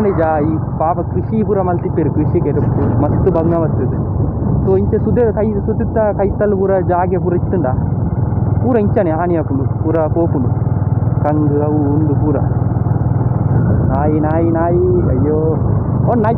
ನಿಜ ಈ ಪಾಪ ಕೃಷಿ ಪೂರ ಮಲ್ತಿಪ್ಪೇರು ಕೃಷಿಗೆ ಮಸ್ತ್ ಭಂಗ ಬರ್ತದೆ. ಸೊ ಇಂಚೆ ಸುತ್ತ ಕೈತಲ್ಲು ಪೂರ ಜಾಗೆ ಪೂರ ಇತ್ತುಂಡ ಪೂರ ಇಂಚನೆ ಹಾನಿ ಹಾಕೊಂಡು ಪೂರ ಪೋಪುಂಡು ಕಂಗು ಅವು ಉಂಡು ಪೂರ ನಾಯಿ ಅಯ್ಯೋ ಒಂದು ನಾಯಿ.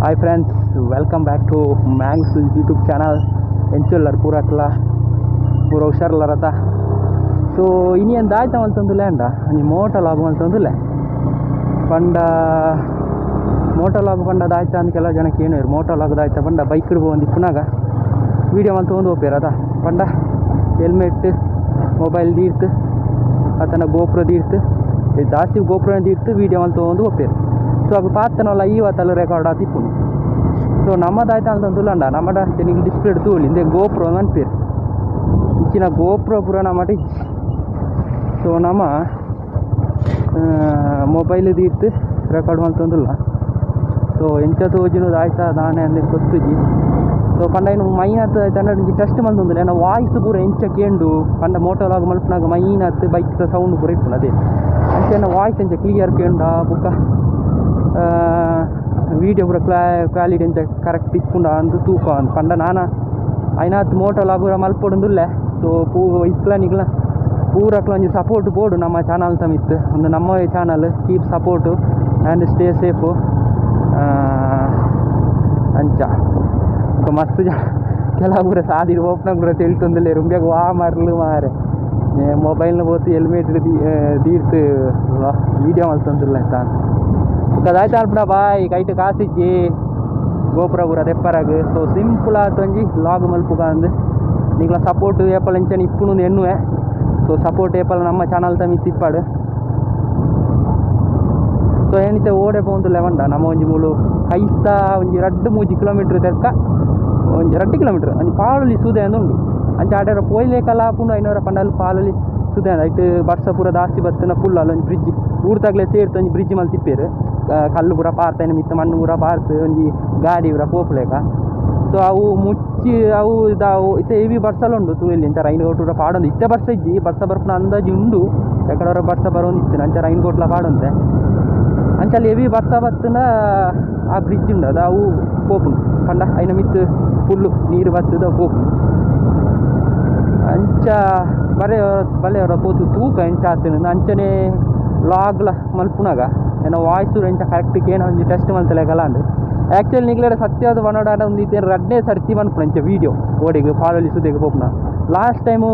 Hi friends, welcome back to ಮ್ಯಾಂಗ್ಸ್ ಯೂಟ್ಯೂಬ್ ಚಾನಲ್. ಎಂಚುಲ್ಲರು ಪೂರ ಹುಷಾರಲ್ಲರತ. ಸೊ ಇನ್ನೇನು ದಾಯ್ತ ಮಲ್ತಂದುಲೆ ಅಂಡ ನೀ ಮೋಟಲಾಗ್ ಮಲ್ತಂದುಲೆ ಮೋಟಲಾಗ್ ಪಂಡ ದಾಯ್ತ ಅಂತ ಕೆಲವು ಜನಕ್ಕೆ ಏನು ಇರು ಮೋಟಲಾಗ್ ದಾಯ್ತ ಪಂಡ ಬೈಕ್ ಹಿಡ್ಬೋ ಒಂದು ಇಪ್ಪನಾಗ ವೀಡಿಯೋ ಮಲ್ತ ಒಂದು ಹೋಗ್ಯಾರ ಅದ ಪಂಡ ಹೆಲ್ಮೆಟ್ ಮೊಬೈಲ್ ದೀರ್ತು ಆತನ ಗೋಪುರ ದೀರ್ತು ಜಾಸ್ತಿ ಗೋಪುರ ದೀರ್ತು ವೀಡಿಯೋ ಮಲ್ತ ಒಂದು ಹೋಗ್ಯಾರ. ಸೊ ಅದು ಪಾತನಲ್ಲ ಇವತ್ತಲ್ಲ ರೆಕಾರ್ಡ್ ಆತಿಪ್ಪು. ಸೊ ನಮ್ಮದಾಯ್ತು ಅಂತಂದುಲ್ಲ ನಮ್ಮಡ ನಿಮಗೆ ಡಿಸ್ಪ್ಲೇ ಎಡ್ತು ಹಿಂದೆ ಗೋಪುರ ಅನ್ಪೇರು ಇಚ್ಚಿನ ಗೋಪುರ ಪೂರ ನಮ್ಮಟ ಇಚ್ಚಿ. ಸೊ ನಮ್ಮ ಮೊಬೈಲ್ ಇತ್ತು ರೆಕಾರ್ಡ್ ಮಾಡ್ತಂದಿಲ್ಲ. ಸೊ ಎಂಚ ತೋಜಿನದು ಆಯ್ತಾ ದಾನೆ ಅಂದರೆ ಗೊತ್ತುಜಿ. ಸೊ ಪಂಡ ಏನು ಮೈನತ್ತು ಆಯ್ತು ಟೆಸ್ಟ್ ಮಾಡ್ತಂದಿಲ್ಲ ನಾವು ವಾಯ್ಸ್ ಪೂರ ಎಂಚ ಕೇಂಡು ಪಂಡ ಮೋಟೋಲಾಗ ಮಲ್ಪನಾಗ ಮೈನತ್ತು ಬೈಕ್ ಸೌಂಡ್ ಪೂರ ಇತ್ತು ಅದೇ ಅಂಚೆ ವಾಯ್ಸ್ ಎಂಚ ಕ್ಲಿಯರ್ ಕೇಂಡ ಬುಕ್ಕ ವೀಡಿಯೋ ಪೂರ ಕ್ವಾಲಿಟಿ ಎಂಚ ಕರೆಕ್ಟ್ ಇಟ್ಕೊಂಡು ಅಂದು ತೂಕ ಅಂದು ಪಂಡ ನಾನು ಐನಾತ್ತು ಮೋಟೋಲಾಗ ಮಲ್ಪೊಡುಂದುಲ್ಲೆ. ಸೊ ನಿಗ್ಲ ಪೂರಕ್ಲ ಒಂಜಿ ಸಪೋರ್ಟ್ ಬೋಡು ನಮ್ಮ ಚಾನಲ್ ತಮಿತ್ತು ಒಂದು ನಮ್ಮ channel keep support and stay safe ಅಂಚ ಮಸ್ತ್ ಕೆಲವು ಪೂರ ಸಾದಿರು ಓಪನಾಗ ಪೂರ ತಿಳ್ತಂದಿಲ್ಲ ರುಂಬ್ಯಾಗ ವಾ ಮರ್ಲು ಮಾರೆ ಮೊಬೈಲ್ನ ಬೋತು ಹೆಲ್ಮೆಟ್ ದೀರ್ತು ವೀಡಿಯೋ ಮಲ್ತಂದಿಲ್ಲ ಆಯ್ತಾ ಅದಾಯ್ತು ಅನ್ಪಡ ಬಾಯ್ ಕೈಟ್ ಕಾಸಿಜ್ಜಿ ಗೋಪುರ ಪೂರ ತೆಪ್ಪರಾಗ. ಸೊ ಸಿಂಪಲ್ ಆತೊಂಜಿ ಲಾಗ್ ಮಲ್ಪುಗ ಅಂದು ನಿಗ್ಲ ಸಪೋರ್ಟ್ ಏಪಲ್ ಎಂಚನೆ ಇಪ್ಪುನು ಎನ್ನುವೆ. ಸೊ ಸಪೋರ್ಟ್ ಏಪಲ್ ನಮ್ಮ ಚಾನಲ್ ತಮಿತ್ತು ಇಪ್ಪಾಡು. ಸೊ ಏನಿತ್ತೆ ಓಡೆ ಪೋಂದು ಲೆವಂಡ ನಮ್ಮ ಒಂಜಿ ಮೂಲು ಕೈತ ಒಂಜಿ 2-3 ಕಿಲೋಮೀಟ್ರ್ ತೆರ್ಕ ಒಂಜಿ 2 ಕಿಲೋಮೀಟ್ರ್ ಒಂಜಿ ಪಾಲುಲಿ ಸೂದೆ ಅಂದು ಉಂಡು ಅಂಚೆ ಆಡೇರ ಪೋಯ್ಲೇಕಲ್ಲ ಆಪುಂಡು ಐನೂರ ಪಂಡಲ್ಲಿ ಪಾಲಲ್ಲಿ ಸುದೆ ಅಂದ ಐಟ್ ಬರ್ಸ ಪೂರ ದಾಸ್ತಿ ಬತ್ತನ ಫುಲ್ ಅಲ್ಲೊಂಜಿ ಬ್ರಿಡ್ಜ್ ಊರ್ದಾಗಲೇ ಸೇರ್ತು ಒಂಜಿ ಬ್ರಿಡ್ಜ್ ಮಲ್ ತಿಪ್ಪೇರು ಕಲ್ಲು ಪೂರ ಪಾರ್ತೇನೆ ಮಿತ್ತ ಮಣ್ಣು ಪೂರ ಪಾರ್ತು ಒಂಜಿ ಗಾಡಿ ಪೂರ ಪೋಪುಲೇಕ. ಸೊ ಅವು ಮುಚ್ಚಿ ಅವು ಇದಾವು ಇತ್ತೆ ಹೆವಿ ಬರ್ಸಲ್ಲ ಉಂಡು ತೂಯಲ್ಲಿ ಅಂಚ ರೈನ್ಕೋಟ್ಲ ಪಾಡೊಂದು ಇತ್ತೆ ಬರ್ಸ ಇಜ್ಜಿ ಬರ್ಸ ಬರ್ಪುನ ಅಂದಾಜು ಉಂಡು ಯಾಕಡವ್ರ ಬರ್ಸ ಬರೋಂದಿತ್ತು ಅಂಚ ರೈನ್ಕೋಟ್ಲ ಪಾಡೊಂದೆ ಅಂಚಲ್ಲಿ ಹೆವಿ ಬರ್ಸ ಬತ್ತನ ಆ ಬ್ರಿಡ್ಜ್ ಉಂಡು ಅದು ಅವು ಪೋಪುಂಡು ಪಂಡ ಐನ ಮಿತ್ತು ಫುಲ್ಲು ನೀರು ಬತ್ತದ ಪೋಪುಂಡು ಅಂಚ ಬಲೆಯವರ ಪೋತು ತೂಕ ಎಂಚ ಆಗ್ತೇನೆ ಅಂಚನೆ ಲಾಗ್ಲ ಮಲ್ಪುನಾಗ ಏನೋ ವಾಯ್ಸು ಎಂಚ ಕರೆಕ್ಟಿಗೆ ಏನೋ ಒಂಜಿ ಟೆಸ್ಟ್ ಮಲ್ತಲೆ ಕಲಾಂಡು ಆ್ಯಕ್ಚುಲಿ ನಿಗ್ಲೇಡ ಸತ್ಯವಾದ ವನೋಡಾಡ ಒಂದು ಇತ್ತೆ 2ನೇ ಸರ್ತಿ ಮನ್ಪುಣ ಎಂಚ ವೀಡಿಯೋ ಓಡಿಗೆ ಪಾಲಲ್ಲಿ ಸುದೆಗೆ ಪೋಪುನ ಲಾಸ್ಟ್ ಟೈಮು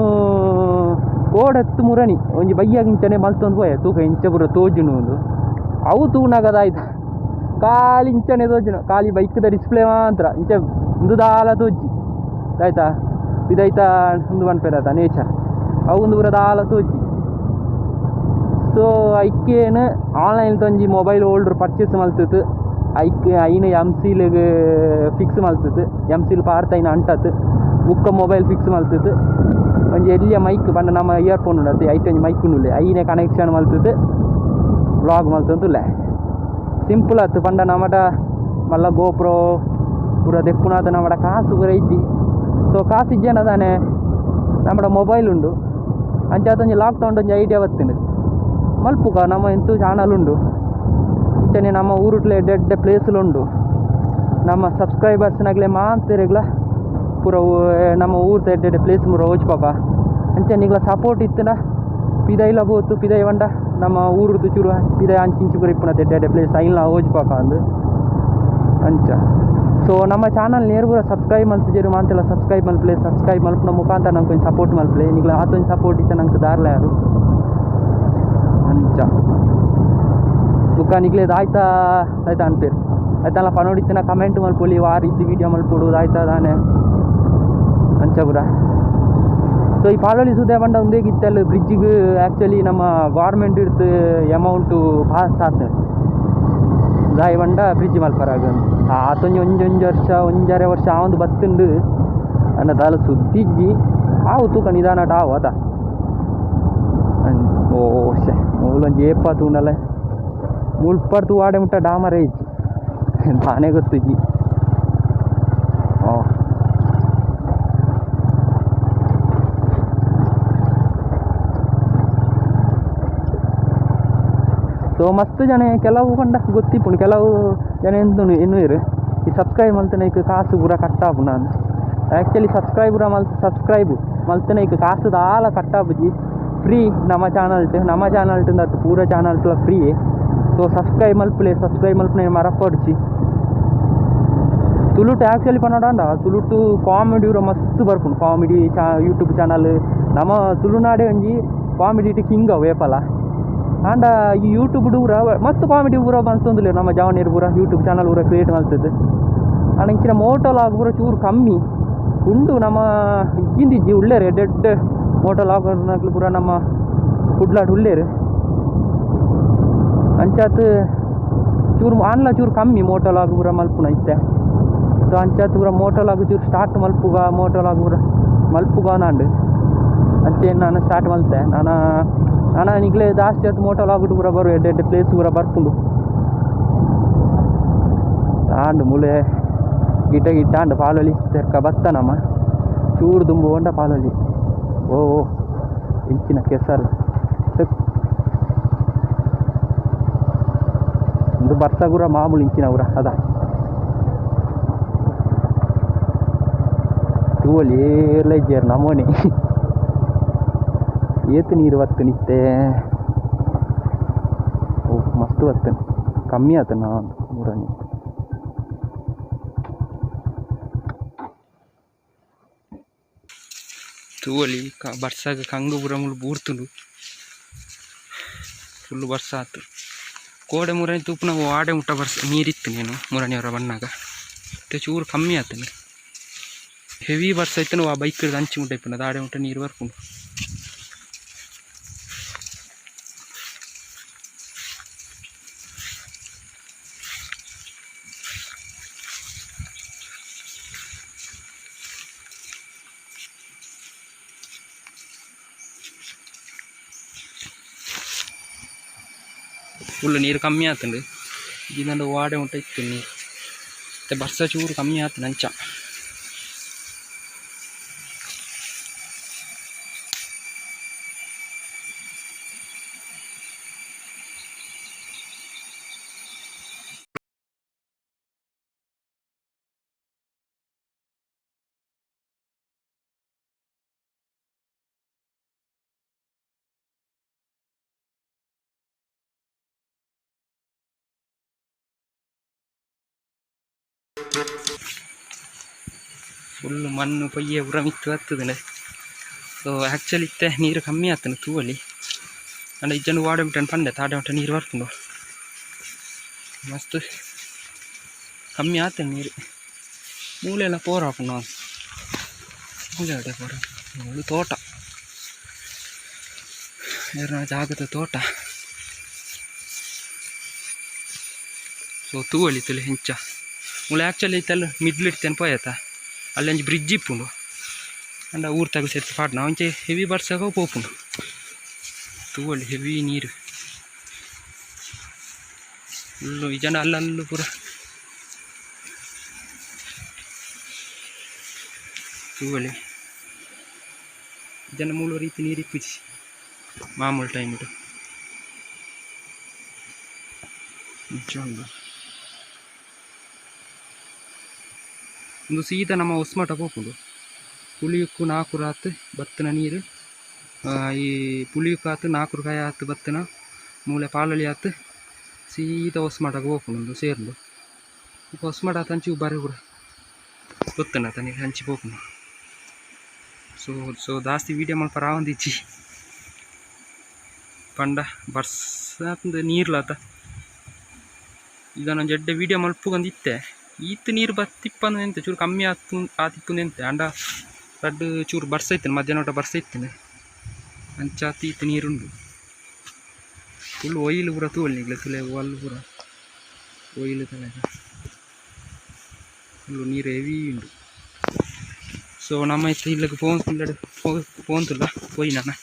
ಓಡತ್ತು ಮುರಣಿ ಒಂಜಿ ಬೈಯಾಗಿಂಚನೆ ಮಲ್ತೊಂದು ಹೋಯ ತೂಕ ಇಂಚ ಪೂರ ತೋಜುನು ಒಂದು ಅವು ತೂನಾಗದಾಯ್ತು ಖಾಲಿ ಇಂಚನೆ ತೋಜುನು ಖಾಲಿ ಬೈಕ್ದ ಡಿಸ್ಪ್ಲೇ ಮಾತ್ರ ಇಂಚ ಒಂದು ದಾಲ ತೋಜಿ ಆಯ್ತಾ ಇದಾಯ್ತಾ ಒಂದು ಮನ್ಪೇರಾಯ್ತಾ ನೇಚರ್ ಅವು ಒಂದು ಪೂರ ದಾಲ ತೋಜಿ. ಸೊ ಐಕ್ಕೇನು ಆನ್ಲೈನ್ ಒಂಜಿ ಮೊಬೈಲ್ ಹೋಲ್ಡ್ರ್ ಪರ್ಚೇಸ್ ಮಲ್ತಿತ್ತು ಐನ ಎಂಸೀಲ್ಗೆ ಫಿಕ್ಸ್ ಮಲ್ತಿತ್ತು ಎಂಸೀಲ್ ಪಾರ್ತ ಐನ ಅಂಟತ್ತು ಬುಕ್ಕ ಮೊಬೈಲ್ ಫಿಕ್ಸ್ ಮಲ್ತಿತ್ತು ಒಂಜಿ ಎಲ್ಲಿಯ ಮೈಕ್ ಬಂಡ ನಮ್ಮ ಇಯರ್ಫೋನ್ ಉಂಡತ್ತೆ ಐಟ್ ಒಂಜಿ ಮೈಕ್ ಉಂಡುಲ್ಲೆ ಐನೇ ಕನೆಕ್ಷನ್ ಮಲ್ತಿತ್ತು ವ್ಲಾಗ್ ಮಲ್ತಂದುಲ್ಲೆ ಸಿಂಪಲ್ ಆಯ್ತು ಪಂಡ ನಮ್ಮಟ ಮಲ್ಲ ಗೋಪ್ರೋ ಪೂರ ದೆಪ್ಪುನಾದ ನಮ್ಮಟ ಕಾಸು ಪೂರ ಇಜ್ಜಿ. ಸೊ ಕಾಸು ಇಜ್ಜೇನ ತಾನೆ ನಮ್ಮಟ ಮೊಬೈಲ್ ಉಂಡು ಅಂಚಾತೊಂಜಿ ಲಾಕ್ಡೌನ್ ಒಂಜಿ ಐಡಿಯಾ ಬತ್ತಿಂಡು ಮಲ್ಪುಗ ನಮ್ಮ ಎಂತೂ ಚಾನಲ್ ಉಂಡು ಅಂಚನೆ ನಮ್ಮ ಊರುಟ್ಲೆ ಎಡ್ಡೆ ಪ್ಲೇಸ್ಲುಂಡು ನಮ್ಮ ಸಬ್ಸ್ಕ್ರೈಬರ್ಸ್ನಾಗಲೇ ಮಾಂತೇರೆಗ್ಲ ಪೂರ ನಮ್ಮ ಊರ್ದ ಎಡ್ಡೆ ಪ್ಲೇಸ್ ಪೂರ ಓಚ್ಪಾಪ ಅಂಚನಿಗ್ಲ ಸಪೋರ್ಟ್ ಇತ್ತನ ಪಿದೈಲ ಬೋತು ಪಿದೈ ಬಂಡ ನಮ್ಮ ಊರದ್ದು ಚೂರು ಪಿದೈ ಅಂಚಿಂಚು ಪೂರ ಇಪ್ಪುನ ಎಡ್ಡೆ ಪ್ಲೇಸ್ ಐಲ್ನ ಓಚ್ಪಾಪ ಅಂದು ಅಂಚ. ಸೊ ನಮ್ಮ ಚಾನಲ್ ನೇರು ಪೂರ ಸಬ್ಸ್ಕ್ರೈಬ್ ಮಲ್ತಿದ್ದೀರು ಮಾಂತೆಲ್ಲ ಸಬ್ಸ್ಕ್ರೈಬ್ ಮಲ್ಪುನ ಮುಖಾಂತರ ನಂಗೆ ಕೊಂಚ ಸಪೋರ್ಟ್ ಮಲ್ಪಲೆ ನಿಗ್ಲ ಆತೊಂದು ಸಪೋರ್ಟ್ ಇತ್ತ ನಂಗೆ ದಾರ್ಲ ಯಾರು ಅಂಚ ದುಃಖ ನಿಗ್ಲೇದು ಆಯ್ತಾ ಅನ್ಪೇರು ಆಯ್ತಲ್ಲ ಪನೋಡಿತ್ತಿನ ಕಮೆಂಟ್ ಮಲ್ಪೊಲಿ ವಾರ ಇದ್ದು ವೀಡಿಯೋ ಮಲ್ಪೊಡುದು ಆಯ್ತಾ ತಾನೆ ಅಂಚ ಪೂರ ಸೊ ಈ ಪಾಲೋಳಿ ಸುದೆ ಬಂಡ ಒಂದೇ ಗಿತ್ತಲ್ಲಿ ಬ್ರಿಡ್ಜಿಗೆ ಆ್ಯಕ್ಚುಲಿ ನಮ್ಮ ಗೌರ್ಮೆಂಟ್ ಇಡ್ತು ಅಮೌಂಟು ಪಾಸ್ ಆಗ್ತದೆ ದಾಯಿ ಬಂಡ ಬ್ರಿಡ್ಜ್ ಮಲ್ಪರಾಗ ಆತೊಂಜಿ ಒಂಜೊಂಜು ವರ್ಷ ಒಂಜರೆ ವರ್ಷ ಆವೊಂದು ಬತ್ತುಂಡು ಅನ್ನ ದಾಲ ಸುದ್ದಿಜ್ಜಿ ಆವು ತೂಕ ನಿಧಾನಟ ಆವು ಅದ ಓ ಶೆ ಮೂಲೊಂಜಿ ಏಪ ತೂಂಡಲ್ಲ ಮುಳ್ಪಡ್ತು ವಾಡೆ ಮುಟ್ಟ ಡಾಮರೇ ಇಜ್ಜಿ ನಾನೇ ಗೊತ್ತಿಜ್ಜಿ ಓ ಸೊ ಮಸ್ತ್ ಜನ ಕೆಲವು ಕಂಡ ಗೊತ್ತಿಪ್ಪುಂಡು ಕೆಲವು ಜನ ಎಂತ ಇನ್ನೂ ಇರು ಈ ಸಬ್ಸ್ಕ್ರೈಬ್ ಮಲ್ತನೈಕ್ ಕಾಸು ಪೂರ ಕಟ್ಟಾಪು ನಾನು ಆ್ಯಕ್ಚುಲಿ ಸಬ್ಸ್ಕ್ರೈಬ್ ಮಲ್ತನೈಕ್ ಕಾಸು ದಾಲ ಕಟ್ಟಾಪುಜಿ ಫ್ರೀ ನಮ್ಮ ಚಾನಲ್ಟು ಅದು ಪೂರ ಚಾನಲ್ಟು ಫ್ರೀ ಸೊ ಸಬ್ಸ್ಕ್ರೈಬ್ ಮಲ್ಪನೆ ಮರಪಡಿಸಿ ತುಳುಟು ಆ್ಯಕ್ಚುಲಿ ಪನ್ನೋಡ ತುಳುಟು ಕಾಮಿಡಿ ಇರೋ ಮಸ್ತ್ ಬರ್ಪುಂಡು ಕಾಮಿಡಿ ಯೂಟ್ಯೂಬ್ ಚಾನಲ್ ನಮ್ಮ ತುಳುನಾಡೆ ಒಂಜಿ ಕಾಮಿಡಿ ಕಿಂಗ್ ಅವು ಏಪಲ ಆಂಡ ಈ ಯೂಟ್ಯೂಬ್ ಊರ ಮಸ್ತ್ ಕಾಮಿಡಿ ಊರ ಬಂತಂದಿಲ್ಲ ನಮ್ಮ ಜಾವನೀರು ಪೂರ ಯೂಟ್ಯೂಬ್ ಚಾನಲ್ ಊರ ಕ್ರಿಯೇಟ್ ಮಾಡ್ತದೆ ಆಂಡ ಇಂಚಿನ ಮೋಟೋಲಾಗ್ ಪೂರ ಚೂರು ಕಮ್ಮಿ ಉಂಡು ನಮ್ಮ ಇಜ್ಜಿಂದಿಜ್ಜಿ ಉಳ್ಳೇರು ಎಡ್ಡೆಡ್ ಮೋಟೋಲಾಗ್ನಾಗ್ಲು ಪೂರ ನಮ್ಮ ಕುಡ್ಲಾಡ್ ಉಳ್ಳೇರು ಅಂಚಾತ್ ಚೂರು ಆನ್ಲ ಚೂರು ಕಮ್ಮಿ ಮೋಟೋಲಾಗ್ ಪೂರ ಮಲ್ಪುನ ಇತ್ತೆ ಸೊ ಅಂಚಾತ್ ಪೂರ ಮೋಟೋಲಾಗ್ ಚೂರು ಸ್ಟಾರ್ಟ್ ಮೋಟೋಲಾಗ್ ಪೂರ ಮಲ್ಪುಗ ನಾಂಡು ಅಂಚೇನು ನಾನು ಸ್ಟಾರ್ಟ್ ಮಲ್ತೆ ನಾನು ನಿಗ್ಲೇ ಜಾಸ್ತಿ ಆಯ್ತು ಮೋಟೋಲಾಗ್ಬಿಟ್ಟು ಪೂರ ಬರು ಎಡ್ಡೆ ಪ್ಲೇಸ್ ಪೂರ ಬರ್ಪುಂಡು ತಾಂಡು ಮುಳೆ ಗಿಟ್ಟ ಅಂಡು ಪಾಲೊಲಿ ತೆರ್ಕ ಬತ್ತನಮ್ಮ ಚೂರು ದುಂಬು ಹೊಂಡ ಪಾಲೊಲಿ ಓ ಇಂಚಿನ ಕೆಸರು ಒಂದು ಬರ್ಸಗುರ ಮಾಮೂಲು ಇಂಚಿನ ಊರ ಅದ ತೂವಲ್ಲಿ ಏರ್ಲ ಇಜ್ಜೇರು ನಮೋನಿ ಏತು ನೀರು ಬತ್ತು ನಿತ್ತೆ ಓ ಮಸ್ತ್ ಬತ್ತು ಕಮ್ಮಿ ಆಯ್ತು ನಾನು ಊರನಿ ತೂವಲಿ ಬರ್ಸಾಗ ಕಂಗು ಪೂರ ಮುಳು ಬೂರ್ತುಂಡು ಫುಲ್ಲು ಬರ್ಸ ಆಯ್ತು ಕೋಡೆ ಮೂರನೇ ತೂಪು ನಾವು ಆಡೆ ಮುಟ್ಟ ನೀರಿತ್ತು ನೀನು ಮೂರನೆಯವರ ಬಣ್ಣಾಗ ಮತ್ತೆ ಚೂರು ಕಮ್ಮಿ ಆಯ್ತು ಹೆವಿ ಬರ್ಸ ಆಯ್ತು ನಾವು ಆ ಬೈಕ್ ಹಂಚಿ ಮುಟ್ಟ ಇಪ್ಪನದು ಆಡೆ ಮುಟ್ಟ ನೀರು ಬರ್ಕೊಂಡು ಫುಲ್ಲು ನೀರು ಕಮ್ಮಿ ಆತಂಡು ಇದೊಂದು ವಾಡೆ ಉಂಟ ಇತ್ತು ನೀರು ಮತ್ತು ಬರ್ಸ ಚೂರು ಕಮ್ಮಿ ಆತು ನಂಚ ಫುಲ್ಲು ಮಣ್ಣು ಪೊಯ್ಯೆ ಪೂರ ಮಿತ್ತು ಹತ್ತದ ಸೊ ಆ್ಯಕ್ಚುಲಿ ಇತ್ತೆ ನೀರು ಕಮ್ಮಿ ಆತನು ತೂವಲ್ಲಿ ಅಂಡ ಇಜ್ಜನ್ನು ವಾಡೆ ಬಿಟ್ಟನು ಪಂಡೆ ತಾಡೆ ಉಂಟ ನೀರು ಬರ್ಕೊಂಡು ಮಸ್ತ್ ಕಮ್ಮಿ ಆತನು ನೀರು ಮೂಲೆಲ್ಲ ಪೋರಾಪು ನಾವು ಮೂಲೆ ಅಡೆ ಪೋರ ಮೂಳು ತೋಟ ಏನ ಜಾಗದ ತೋಟ ಸೊ ತೂವಲ್ಲಿ ತುಲೆ ಹೆಂಚ ಮೂಲೆ ಆ್ಯಕ್ಚುಲಿ ಇತ್ತೆಲ್ಲ ಮಿಡ್ಲಿಡ್ತೇನೆ ಪೋಯತ ಅಲ್ಲೊಂದು ಬ್ರಿಡ್ಜ್ ಇಪ್ಪುಂಡು ಅಂಡ ಊರು ತಗ ಸೇರ್ಸಿ ಪಾಟ್ ನಾವು ಅಂಚೆ ಹೆವಿ ಬರ್ಸಾಗ ಪೋಪುಂಡು ತೂವಲ್ಲಿ ಹೆವಿ ನೀರು ಫುಲ್ಲು ಈ ಜನ ಅಲ್ಲಲ್ಲೂ ಪೂರ ತೂವಲ್ಲಿ ಜನ ಮೂಲ ರೀತಿ ನೀರು ಇಪ್ಪಿಸಿ ಮಾಮೂಲು ಟೈಮ್ ಇಟ್ಟು ಒಂದು ಸೀದಾ ನಮ್ಮ ಹೊಸ್ಮಠ ಹೋಗ್ಕೊಂಡು ಪುಳಿಯುಕ್ಕು 4 ಆತು ಬತ್ತನ ನೀರು ಈ ಪುಳಿಯುಕ್ಕು ಆತು 4 ಕಾಯಿ ಆತು ಬತ್ತನ ಮೂಲೆ ಪಾಲಳಿ ಆತು ಸೀದಾ ಹೊಸ್ಮಠಕ್ಕೆ ಹೋಗ್ಕೊಂಡು ಒಂದು ಸೇರ್ಲು ಹೊಸ್ಮಠ ಆತ ಹಂಚಿ ಬಾರಿ ಕೂಡ ಗೊತ್ತನ ಆತ ನೀರು ಹಂಚಿ ಹೋಗ್ಕೊಂಡು ಸೊ ಜಾಸ್ತಿ ವೀಡಿಯೋ ಮಾಡ್ಪ ರಾವಂದಿಚ್ಚಿ ಪಂಡ ಬರ್ಸಂದು ನೀರ್ಲಾತ ಈಗ ನಾನು ಜಡ್ಡೆ ವೀಡಿಯೋ ಮಲ್ಪುಗಂದಿತ್ತೆ ಈತ್ ನೀರು ಬತ್ತಿಪ್ಪಂದು ಎಂತ ಚೂರು ಕಮ್ಮಿ ಆತಿಪ್ಪುಂದು ಎಂತೆ ಅಂಡ ರಡ್ಡು ಚೂರು ಬರ್ಸೈತೇನೆ ಮಧ್ಯಾಹ್ನ ಬರ್ಸೈತೇನೆ ಅಂಚಾತಿ ಇತ್ತು ನೀರುಂಡು ಫುಲ್ ಒಯ್ಲು ಪೂರ ತೂವಲ್ ನಿಗ್ಲೆ ತುಲೆ ಒಲ್ಲು ಪೂರ ಒಯ್ಲು ತಲೆ ಫುಲ್ಲು ನೀರು ಹೆವಿ ಉಂಡು ಸೊ ನಮ್ಮ ಇತ್ತು ಇಲ್ಲಿಗೆ ಫೋನ್ ತುಲ್ಲ ಪೋಯಿ ನಾನು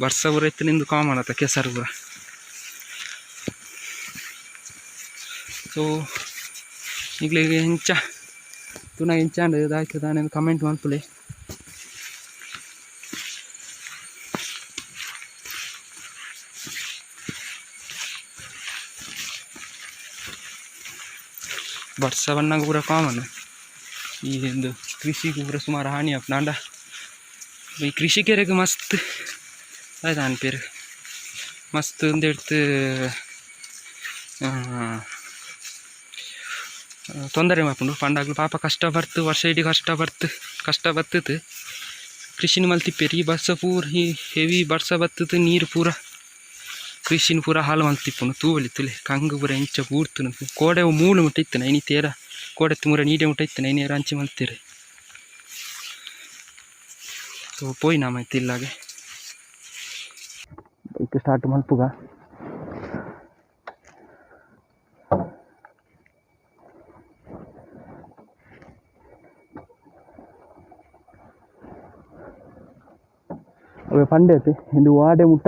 ಬರ್ಸ ಪೂರ ಇತ್ತು ನಿಂದು ಕಾಮನ್ ಆತ ಕೆಸರು ಪೂರ ಸೊ ಈಗಲಿಗೆ ಹೆಂಚ ತುನ ಹೆಂಚಾಂಡು ಇದಾಯ್ತದ ನಾನು ಕಮೆಂಟ್ ಮಾಡ್ಕೊಳ್ಳಿ ವರ್ಷವನ್ನಾಗ ಪೂರ ಕಾಮನ್ ಈ ಒಂದು ಕೃಷಿಗೆ ಪೂರ ಸುಮಾರು ಹಾನಿ ನಾಂಡ ಈ ಕೃಷಿ ಕೆರೆಗೆ ಮಸ್ತ್ ಆಯ್ತು ಅನ್ಪೇರು ಮಸ್ತ್ ಒಂದು ಎಡ್ತು ತೊಂದರೆ ಮಾಡ್ಕೊಂಡು ಪಂಡಾಗ್ಲು ಪಾಪ ಕಷ್ಟ ಬರ್ತು ವರ್ಷ ಇಡೀ ಕಷ್ಟ ಬರ್ತತು ಕೃಷಿನ ಮಲ್ತಿಪ್ಪೇರು ಈ ಬರ್ಸ ಪೂರ ಈ ಹೆವಿ ಬರ್ಸ ಬರ್ತತು ನೀರು ಪೂರ ಕೃಷಿನ ಪೂರ ಹಾಲು ಮಲ್ತಿಪ್ಪನು ತೂವಲಿ ತುಲೆ ಕಂಗು ಪೂರ ಇಂಚ ಪೂರ್ತು ಕೋಡೆ ಮೂಳು ಮುಟ್ಟ ಇತ್ತನ ಇನಿ ತೇರ ಕೋಡೆ ತುಮೂರ ನೀಡೆ ಮುಟ್ಟ ಇತ್ತನ ಇನೇರ ಹಂಚಿ ಮಲ್ತೀರಿ ಸೊ ಪೋಯ್ ನಾಮಾಯ್ತು ಇಲ್ಲಾಗೆ ಬೈಕ್ ಸ್ಟಾರ್ಟ್ ಮಲ್ಪುಗ ಅವೆ ಪಂಡೆ ಐತೆ ಇದು ವಾಡೆ ಮುಟ್ಟ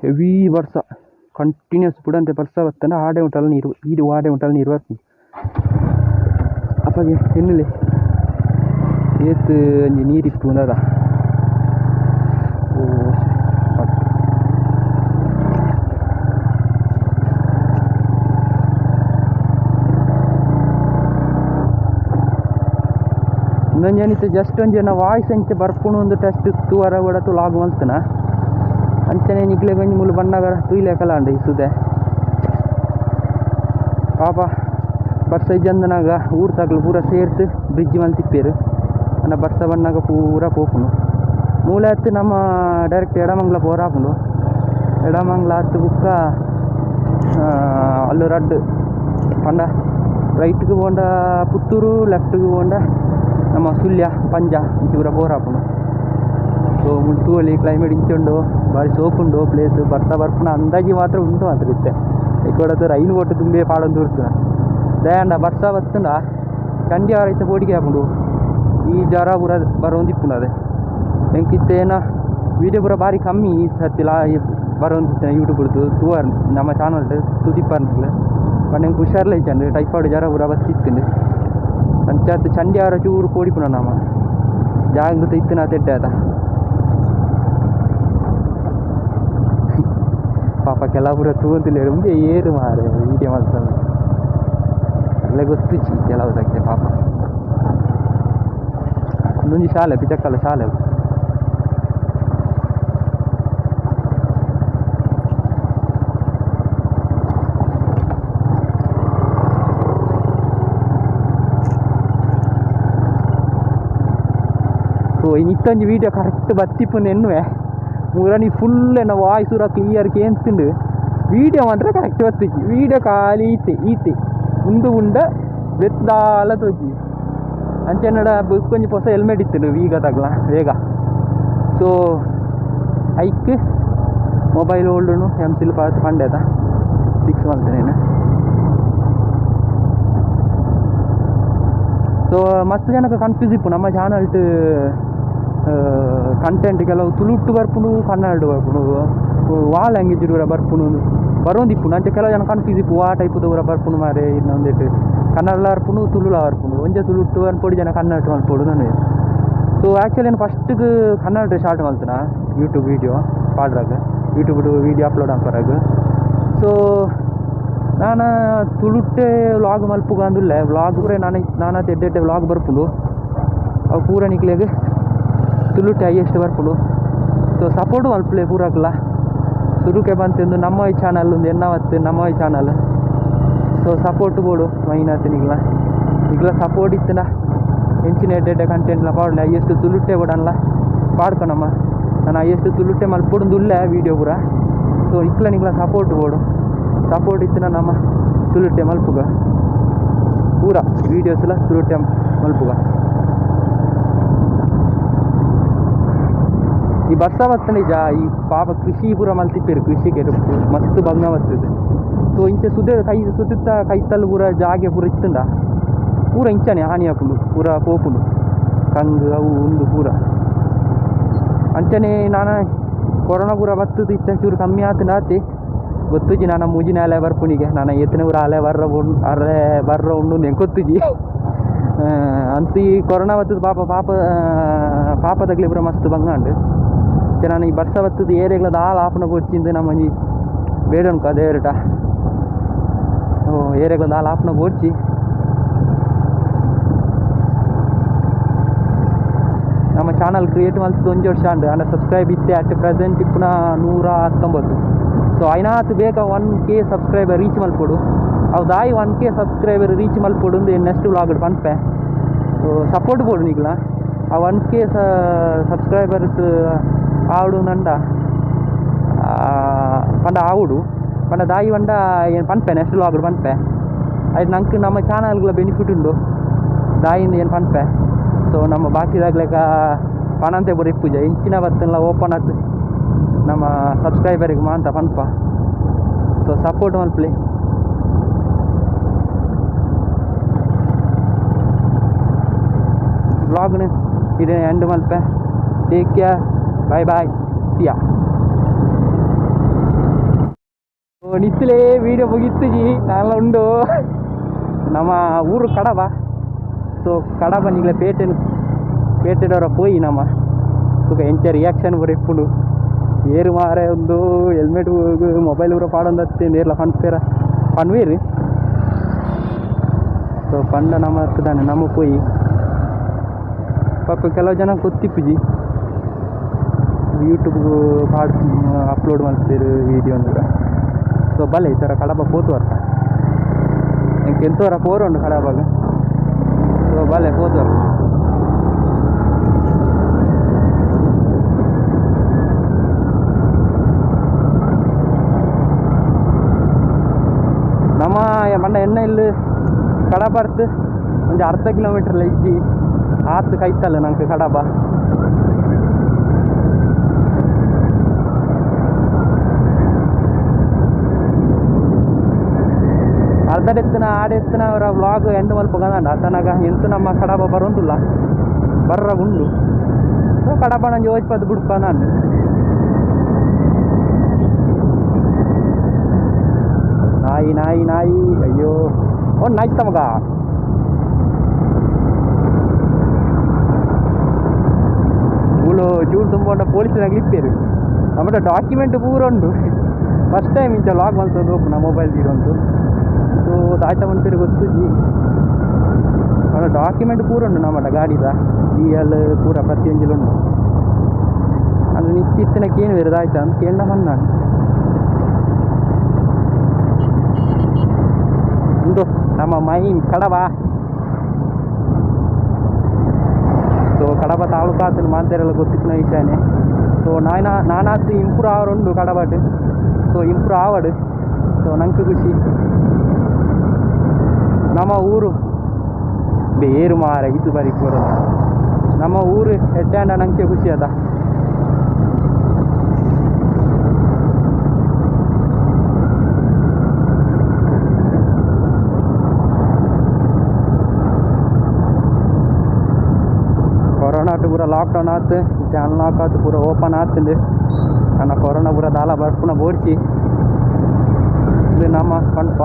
ಹೆವಿ ವರ್ಷ ಕಂಟಿನ್ಯೂಸ್ ಬಿಡಂತೆ ಬರ್ಸ ಬತ್ತಂಡ ಆಡೆ ಉಂಟಲ್ಲ ನೀರು ಇದು ವಾಡೆ ಉಂಟಲ್ಲ ನೀರು ಬರ್ತೀನಿ ಅಪ್ಪಗೆ ಎನ್ನಲೆ ಏತು ಅಂಜಿ ನೀರಿಪ್ಪು ಅಂದದ ಓ ಇನ್ನೊಂದು ಏನಿತ್ತು ಜಸ್ಟ್ ಒಂದು ಜನ ವಾಯ್ಸ್ ಅಂಚೆ ಬರ್ಪುಣು ಒಂದು ಟೆಸ್ಟ್ ಇತ್ತು ಹೊರ ಹೊಡತು ಲಾಗ್ ಮಲ್ತನ ಅಂಚನೆ ನಿಕ್ಲೆ ಗೊಂಜಿ ಮುಳ್ಳು ಬಣ್ಣಗರ ತುಯ್ಲೇಕಲ್ಲ ಅಂಡ ಇಸುದೆ ಪಾಪ ಬರ್ಸ ಇಜ್ಜಂದನಾಗ ಊರು ತಗ್ಲು ಪೂರ ಸೇರ್ತು ಬ್ರಿಡ್ಜ್ ಮಲ್ ತಿಪ್ಪೇರು ಅನ್ನ ಬರ್ಸ ಬಣ್ಣಾಗ ಪೂರ ಪೋಪುನು ಮೂಲೆ ಹತ್ತು ನಮ್ಮ ಡೈರೆಕ್ಟ್ ಎಡಮಂಗ್ಲ ಪೋರಾಪುಂಡು ಎಡಮಂಗ್ಲ ಹತ್ತು ಬುಕ್ಕ ಅಲ್ಲು ರಡ್ಡು ಪಂಡ ರೈಟ್ಗೆ ಹೋಂಡ ಪುತ್ತೂರು ಲೆಫ್ಟ್ಗೆ ಹೋಂಡ ನಮ್ಮ ಸುಳ್ಯ ಪಂಜ ಇಂಚಿ ಪೂರ ಪೋರಾಪುಂಡು ಸೊ ಮುಳ್ತುವಲ್ಲಿ ಕ್ಲೈಮೇಟ್ ಇಂಚುಂಡು ಬಾರಿ ಸೋಪುಂಡು ಪ್ಲೇಸ್ ಬರ್ತಾ ಬರ್ಪುನ ಅಂದಾಜಿ ಮಾತ್ರ ಉಂಟು ಮಾತ್ರ ಇತ್ತೆ ಇಕ್ಕಡತ್ತು ರೈನ್ ಓಟು ತುಂಬಿ ಪಾಡೊಂದು ಇರ್ತದೆ ದಯಾಂಡ ಬರ್ಸ ಬತ್ತಂಡ ಚಂಡಿಯಾರ ಇತ್ತ ಪೋಡಿಗೆ ಹಾಕೊಂಡು ಈ ಜ್ವರ ಪೂರ ಬರೋಂದಿಪ್ಪುಂಡು ಅದೇ ಎಂಕಿತ್ತೇನ ವೀಡಿಯೋ ಪೂರ ಭಾರಿ ಕಮ್ಮಿ ಸತ್ತಿಲ್ಲ ಬರೋಂದಿತ್ತ ಯೂಟ್ಯೂಬ್ದು ತೂವರ್ ನಮ್ಮ ಚಾನಲ್ ತುದಿಪ್ಪರ್ನಗ್ಲು ಬಟ್ ನಂಗೆ ಹುಷಾರ್ಲ ಇಚ್ಚಂಡು ಟೈಫಾಯ್ಡ್ ಜ್ವರ ಪೂರ ಬಸ್ತಿತ್ತುಂಡು ಅಂಚಾತ್ ಚಂಡಿಯಾರ ಚೂರು ಪೋಡಿಪುಣ ನಮ್ಮ ಜಾಗ್ರತೆ ಇತ್ತು ನಾ ತೆಡ್ಡೆ ಅದ ಪಾಪ ಕೆಲವು ತೂಂತಿಲ್ಲ ಮುಂದೆ ಏರು ಮಾರೆ ವೀಡಿಯೋ ಮಾಡ್ತಾರೆ ಅಲ್ಲೇ ಗೊತ್ತಿಚ್ಚಿ ಕೆಲವುದಕ್ಕೆ ಪಾಪ ಒಂದೊಂದು ಶಾಲೆ ಪಿಚಕ್ಕಲ್ಲ ಶಾಲೆ ಸೊ ಇನ್ನಿತ್ತೊಂದು ವೀಡಿಯೋ ಕರೆಕ್ಟ್ ಬತ್ತಿಪ್ಪು ಎನ್ನುವೆ ಮೂರನಿ ಫುಲ್ ಎನ್ನ ವಾಯ್ಸ್ ಪೂರ ಕ್ಲಿಯರ್ ಕೇಂತುಂಡು ವೀಡಿಯೋ ಮಾತ್ರ ಕರೆಕ್ಟ್ ಬತ್ತಿಚ್ಚಿ ವೀಡಿಯೋ ಖಾಲಿ ಈತೆ ಮುಂದು ಉಂಡ ಬೆತ್ತಾಲ ತೋಜಿ ಅಂಚೆನ್ನಡ ಕೊಂಚ ಹೊಸ ಹೆಲ್ಮೆಟ್ ಇತ್ತು ಈಗ ತಗ್ಲ ಬೇಗ ಸೊ ಐಕ್ ಮೊಬೈಲ್ ಓಲ್ಡು ಎಂಸಿಲ್ ಪಾಸ್ ಪಂಡೆದ 6 ಮಂತ್ನೇನು ಸೊ ಮಸ್ತ್ ಜನಕ್ಕೆ ಕನ್ಫ್ಯೂಸ್ ಇಪ್ಪು ನಮ್ಮ ಚಾನಲ್ಟ್ ಕಂಟೆಂಟ್ ಕೆಲವು ತುಳುಟ್ಟು ಬರ್ಪುಂಡು ಕನ್ನಡ ಬರ್ಪುಂಡು ವಾಲ್ ಲ್ಯಾಂಗ್ವೇಜ್ ದೂರ ಬರ್ಪುಂಡು ಬರೋಂದಿಪ್ಪುಂಡು ಅಂಚೆ ಕೆಲವು ಜನ ಕನ್ಫ್ಯೂಸ್ ಇಪ್ಪು ಆ ಟೈಪ್ ದೂರ ಬರ್ಪುಂಡು ಮಾರೆ ಇನ್ನೊಂದಿಟ್ಟು ಕನ್ನಡ ಬರ್ಪುಂಡು ತುಳುಲ ಬರ್ಪುಂಡು ಒಂಜೆ ತುಳುಟ್ಟು ಅನ್ಪೊಡಿ ಜನ ಕನ್ನಡ ಮಲ್ಪೊಡು ನಾನು ಸೊ ಆ್ಯಕ್ಚುಲಿ ನಾನು ಫಸ್ಟಿಗೆ ಕನ್ನಡ ಸ್ಟಾರ್ಟ್ ಮಾಡ್ತೇನ ಯೂಟ್ಯೂಬ್ ವೀಡಿಯೋ ಪಾಡ್ರಾಗ ಯೂಟ್ಯೂಬ್ ವೀಡಿಯೋ ಅಪ್ಲೋಡ್ ಹಾಕೋರಾಗ ಸೊ ನಾನು ತುಳುಟ್ಟೆ ವ್ಲಾಗ್ ಮಲ್ಪುಗ ಅಂದಿಲ್ಲ ವ್ಲಾಗ್ ಪೂರ ನಾನು ಎಡ್ಡೆ ವ್ಲಾಗ್ ಬರ್ಪುಂಡು ಅವು ಪೂರ ನಿಕ್ಲೆಗೆ ತುಳುಟ್ಟೆ ಹೈಯೆಸ್ಟ್ ಬರ್ಪುಂಡು ಸೊ ಸಪೋರ್ಟ್ ಮಲ್ಪಲೆ ಪೂರಕ್ಲ ಶುರುಕೆ ಬಂತಂದು ನಮ್ಮ ಈ ಚಾನಲ್ ಒಂದು ಎನ್ನವತ್ತು ನಮ್ಮ ಈ ಚಾನಲ್ ಸೊ ಸಪೋರ್ಟ್ ಬೋಡು ಮೈನಾತ್ ಈಗಲ ಸಪೋರ್ಟ್ ಇತ್ತನ ಹೆಂಚಿನ ಎಡ್ಡೆ ಕಂಟೆಂಟ್ಲ ಪಾಡಲ್ಲ ಹೈಯೆಸ್ಟ್ ತುಳುಟ್ಟೆ ಬಿಡಲ್ಲ ಪಾಡ್ಕೊನಮ್ಮ ನಾನು ಹೈಯೆಸ್ಟ್ ತುಳುಟ್ಟೆ ಮಲ್ಪೊಡುಂದುಲ್ಲ ವೀಡಿಯೋ ಪೂರ ಸೊ ಇಕ್ಲ ನಿಕ್ಲ ಸಪೋರ್ಟ್ ಬೋಡು ಸಪೋರ್ಟ್ ಇತ್ತಿನ ನಮ್ಮ ತುಳುಟ್ಟೆ ಮಲ್ಪುಗ ಪೂರ ವೀಡಿಯೋಸ್ ಎಲ್ಲ ತುಳುಟ್ಟೆ ಮಲ್ಪುಗ ಈ ಬರ್ಸ ಬರ್ತದೆ ನಿಜ ಈ ಪಾಪ ಕೃಷಿ ಪೂರ ಮಲ್ತಿಪ್ಪೇರು ಕೃಷಿಗೆ ಮಸ್ತ್ ಭಂಗ ಬರ್ತದೆ. ಸೊ ಇಂಚೆ ಸುತ್ತ ಕೈತಲ್ಲು ಪೂರ ಜಾಗೆ ಪೂರ ಇತ್ತಂಡ ಪೂರ ಇಂಚನೆ ಹಾನಿ ಹಾಕೊಂಡು ಪೂರ ಕೋಪುಂಡು ಕಂಗು ಅವು ಉಂಡು ಪೂರ ಅಂಚನೆ. ನಾನು ಕೊರೋನಾ ಪೂರ ಬರ್ತದೆ ಇತ್ತ ಚೂರು ಕಮ್ಮಿ ಆತನಾತಿ ಗೊತ್ತುಜಿ ನಾನು ಮೂಜಿನ ಅಲೆ ಬರ್ಪುಣಿಗೆ ನಾನು ಎತ್ತಿನ ಊರ ಅಲೆ ಬರ್ರ ಉಂಡು ನೆಂಗೆ ಗೊತ್ತುಜಿ ಅಂತ ಈ ಕೊರೋನಾ ಬರ್ತದೆ ಪಾಪ ತಗ್ಲಿ ಪೂರ ಮಸ್ತ್ ಬಂಗಾಂಡು ನಾನು ಈ ಬರ್ಸ ಬರ್ತದೆ ಏರಿಯಾಗ್ಲದ ಹಾಲು ಆಪನ ಬೋಡ್ಚಿಂದು ನಮ್ಮ ಮಂಜಿ ಬೇಡನ್ಕ ಅದೇರಟ ಏರಿಯಾಗ್ಲದ ಹಾಲು ಆಪನ ಬೋಡ್ಚಿ ನಮ್ಮ ಚಾನಲ್ ಕ್ರಿಯೇಟ್ ಮಾಡ್ತದೆ 1 ವರ್ಷ ಅಂಡ್ ಅಂಡ್ ಸಬ್ಸ್ಕ್ರೈಬ್ ಇತ್ತೆ ಅಟ್ ಪ್ರೆಸೆಂಟ್ ಇಪ್ಪುನ 119. ಸೊ ಐನಾತ್ ಬೇಗ 1K ಸಬ್ಸ್ಕ್ರೈಬರ್ ರೀಚ್ ಮಲ್ಪೊಡು ಅವ್ದಾಯಿ 1K ಸಬ್ಸ್ಕ್ರೈಬರ್ ರೀಚ್ ಮಲ್ಪೊಡು ಒಂದು ನೆಕ್ಸ್ಟ್ ವ್ಲಾಗ್ ಪನ್ಪೆ. ಸೊ ಸಪೋರ್ಟ್ ಬೋಡು ನಿಗ್ಲ ಆ 1K ಸಬ್ಸ್ಕ್ರೈಬರ್ಸ್ ಆವಡು ನಂಡ ಪಂಡ ಆವುಡು ಪಂಡ ದಾಯಿ ಪಂಡ ಏನು ಪನ್ಪೆ ನೆಕ್ಸ್ಟ್ ವ್ಲಾಗ್ ಪನ್ಪೆ ಆಯ್ತು. ನಂಗೆ ನಮ್ಮ ಚಾನಲ್ಗಳ ಬೆನಿಫಿಟ್ ಉಂಡು ದಾಯಿಂದ ಏನು ಪನ್ಪೆ. ಸೊ ನಮ್ಮ ಬಾಕಿದಾಗ್ಲೇಕ ಪಣಂತೆ ಬರೀ ಪೂಜೆ ಇಂಚಿನ ಬತ್ತಲ್ಲ ಓಪನ್ ಆಯ್ತು ನಮ್ಮ ಸಬ್ಸ್ಕ್ರೈಬರಿಗೆ ಮಾಂತ ಪನ್ಪ. ಸೊ ಸಪೋರ್ಟ್ ಮಲ್ಪಲಿ ವ್ಲಾಗ್ನ ಇದೇ ಎಂಡ್ ಮಲ್ಪೆ. ಟೇಕ್ ಕೇರ್, ಬಾಯ್ ಸಿಯಾ. ನಿತ್ತಲೇ ವೀಡಿಯೋ ಮುಗಿತ್ತು ಜಿ ನಾನೆಲ್ಲ ಉಂಡು ನಮ್ಮ ಊರು ಕಡಬ. ಸೊ ಕಡಬ ನಿಗ್ಲೆ ಪೇಟೆಡವರ ಪೋಯಿ ನಮ್ಮ ತುಕ ಎಂಚ ರಿಯಾಕ್ಷನ್ ಬರೀ ಇಪ್ಪುಂಡು ಏರು ಮಾರೆ ಒಂದು ಹೆಲ್ಮೆಟ್ ಮೊಬೈಲ್ ಊರ ಪಾಡೊಂದತ್ತೆ ನೇರ್ಲ ಪನ್ವೇರು. ಸೊ ಪಂಡ ನಮ್ಮ ಹತ್ತದಾನೆ ನಮ್ಮ ಪೋಯಿ ಪಾಪ ಕೆಲವು ಜನ ಗೊತ್ತಿಪ್ಪುಜಿ ಯೂಟ್ಯೂಬ್ಗೂ ಅಪ್ಲೋಡ್ ಮಾಡ್ತೀರು ವೀಡಿಯೋ ಅಂದ್ರೆ. ಸೊ ಬಲೆ ಈ ಥರ ಕಡಬ ಪೋತುವರ್ತ ಎಂಗೆ ಎಂತವರ ಪೋರುಂಡು ಕಡಬಾಗ. ಸೊ ಬಲೆ ಪೋತುವರ್ತ ನಮ್ಮ ಮಂಡ ಎಣ್ಣೆ ಇಲ್ಲಿ ಕಡಬ ಅರ್ಥ ಒಂದು ಅರ್ಧ ಕಿಲೋಮೀಟ್ರ್ಲ ಇಜ್ಜಿ ಆತು ಕೈತಲ್ಲ ನಂಗೆ ಕಡಬ. ಅರ್ಧಡೆತ್ತಿನ ಆಡೆತ್ತಿನ ಅವರ ವ್ಲಾಗ್ ಎಂಡ್ ಮಲ್ಪಗಂಡ ತನಗ ಎಂತು ನಮ್ಮ ಕಡಬ ಬರೋದಿಲ್ಲ ಬರ್ರ ಉಂಡು. ಸೊ ಕಡಬ ನಂಗೆ ಯೋಚಿಪದ್ದು ಬಿಡ್ಪ ನಾನು ನಾಯಿ ಅಯ್ಯೋ ಒಂದು ನಾಯ್ತ ಮಗ ಇವಳು ಜೂರು ತುಂಬ ಪೊಲೀಸ್ನಾಗ ಇಪ್ಪೇರು ನಮ್ಮ ಡಾಕ್ಯುಮೆಂಟ್ ಪೂರ ಉಂಡು. ಫಸ್ಟ್ ಟೈಮ್ ಇಂಚ ಲಾಗ್ ಮಲ್ತದ್ದು ನಮ್ಮ ಮೊಬೈಲ್ ಇರೋಂತು. ಸೊ ದಾಯ್ತ ಮಂತೇರಿ ಗೊತ್ತುಜಿ ಅವಳ ಡಾಕ್ಯುಮೆಂಟ್ ಪೂರ ಉಂಡು ನಮ್ಮ ಗಾಡಿದ DL ಪೂರ ಪ್ರತಿಯೊಂಜಿಲುಂಡು. ಅದು ನಿಶ್ಚಿತ್ತಿನಕ್ಕೆ ಏನು ಬೇರೆ ದಾಯ್ತ ಅಂತ ಕೇಳ ನಾನು ಉಂಟು ನಮ್ಮ ಮೈನ್ ಕಡಬ. ಸೊ ಕಡಬ ತಾಲೂಕಾತು ಮಾಂತೇರೆಲ್ಲ ಗೊತ್ತಿತ್ತಿನ ವಿಷಯನೇ. ಸೊ ನಾನಾತು ಇಂಪ್ರೂವ್ ಆವರುಂಡು ಕಡಬಟ್. ಸೊ ಇಂಪ್ರೂವ್ ಆವಡು. ಸೊ ನಂಗೆ ಖುಷಿ ನಮ್ಮ ಊರು ಬೇರು ಮಾರ ಇದು ಬರೀ ಬರೋದು ನಮ್ಮ ಊರು ಹೆಡ್ಡಾಂಡ ನಂಗೆ ಖುಷಿ ಅದ. ಕೊರೋನಾ ಪೂರ ಲಾಕ್ಡೌನ್ ಆಯ್ತು ಮತ್ತೆ ಅನ್ಲಾಕ್ ಆಯ್ತು ಪೂರ ಓಪನ್ ಆಗ್ತದೆ. ನನ್ನ ಕೊರೋನಾ ಪೂರ ದಾಲ ಬರ್ಪುನ ಬೋಡ್ಚಿ ಇದು ನಮ್ಮ ಕಣ್ಪ.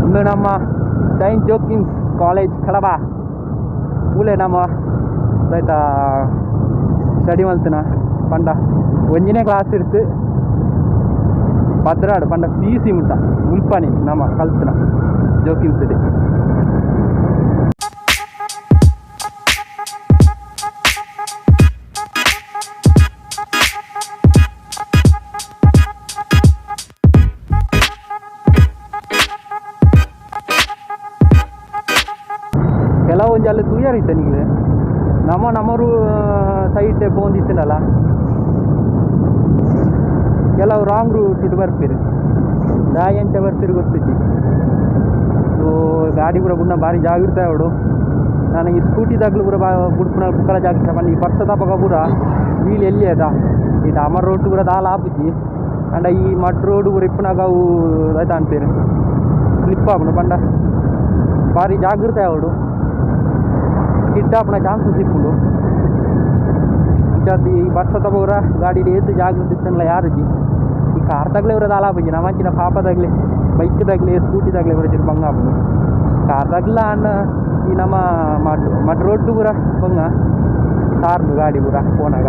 ಇಂದು ನಮ್ಮ ಸೈಂಟ್ ಜೋಕಿನ್ಸ್ ಕಾಲೇಜ್ ಕಡಬ ಕೂಲೆ ನಮ್ಮ ಆಯ್ತಾ ಸ್ಟಡಿ ಮಲ್ತನ ಪಂಡ 1ನೇ ಕ್ಲಾಸ್ ಇರ್ತು ಭದ್ರಾಡು ಪಂಡ PC ಮುಟ್ಟ ಮುಲ್ಪನಿ ನಮ್ಮ ಕಲ್ತನ ಜೋಕಿನ್ಸ್ ಇದೆ. ಕೆಲವು ಒಂಜಿ ಅಲ್ಲಿ ಕ್ಲಿಯರ್ ಇತ್ತು ನಿಗ್ಲೆ ನಮ್ಮರು ಸೈಡ್ ಬೋಂದಿತ್ತಲ್ಲ ಕೆಲವು ರಾಂಗ್ ರೂಟ್ ಬರ್ತೀರಿ ದಾಯಿ ಎಂಚ ಬರ್ತೀರಿ ಗೊತ್ತಿದ್ದಿ ಗಾಡಿ ಪೂರ ಬುಣ್ಣ ಭಾರಿ ಜಾಗಿರ್ತಾ ಅವಡು ನಾನು ಈ ಸ್ಕೂಟಿದಾಗಲೂ ಪೂರ ಬುಡ್ಪುನ ಬುಕ್ಕಲ ಜಾಗ್ತಾ ಬನ್ನಿ ಈ ಬರ್ಸದ ಪಕ್ಕ ಪೂರ ವೀಲ್ ಎಲ್ಲಿ ಅದ ಈ ಡಾಮರ್ ರೋಡ್ ಪೂರ ದಾಲ ಆಪುಜಿ ಅಂಡ ಈ ಮಡ್ ರೋಡ್ ಪೂರ ಇಪ್ಪನಾಗ ಅವು ಆಯ್ತಾ ಅಂತೀರಿ ಸ್ಲಿಪ್ ಆಪುನು ಪಂಡ ಭಾರಿ ಜಾಗ್ರತೆ ಅವಡು ಸ್ಕಿಡ್ ಆಪುನ ಚಾನ್ಸಸ್ ಇಪ್ಪುಂಡು ಇಂಚಾದ ಈ ಬರ್ಸದ ಪೂರ ಗಾಡಿ ಏತು ಜಾಗ್ರತೆ ಇತ್ತಲ್ಲ ಯಾರುಜಿ ಈ ಕಾರ್ದಾಗಲೇ ಇವ್ರ ದಾಲ ಆಪುಜಿ ನಮ್ಮಂಚಿನ ಪಾಪದಾಗಲಿ ಬೈಕ್ದಾಗಲಿ ಸ್ಕೂಟಿದಾಗಲಿ ಇವ್ರ ಚಿರು ಬಂಗ ಆಪುನು ಕಾರ್ದಾಗ್ಲ ಅಂಡ ಈ ನಮ್ಮ ಮಡ್ ರೋಡ್ ಪೂರ ಬಂಗ ಸಾರ್ನು ಗಾಡಿ ಪೂರ ಫೋನಾಗ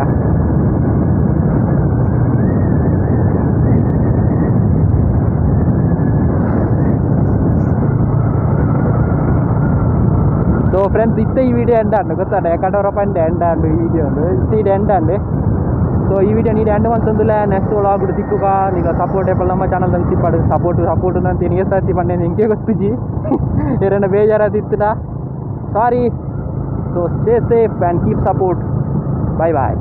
సో ఫ్రెండ్స్ ఇస్తే ఈ వీడియో ఎండ్ అండి ಗೊತ್ತಾಡ ಯಾಕಂದ್ರೆ ಪಂಡೆ ಎಂಡ್ ಅಂಡು ಈ ವಿಡಿಯೋ ಇದು ಎಂಡ್ ಅಂడి ಸೊ ಈ ವಿಡಿಯೋ ನೀನು ಎಂಡ್ ಮಂತಂದುಲ್ಲ ನೆಕ್ಸ್ಟ್ ವ್ಲಾಗ್ ತಿಕ್ಕುಗ ಈಗ ಸಪೋರ್ಟ್ ಏಪಲ್ ನಮ್ಮ ಚಾನಲ್ ದಂಗೆ ತಿಪ್ಪಾಡು ಸಪೋರ್ಟ್ ಅಂತ ಏನು ಸರ್ತಿ ಪಂಡೆ ನಿಂಗೆ ಗೊತ್ತಿಜ್ಜಿ ಏರನ್ನ ಬೇಜಾರಾದಿತ್ತನ sorry so stay safe and keep support bye bye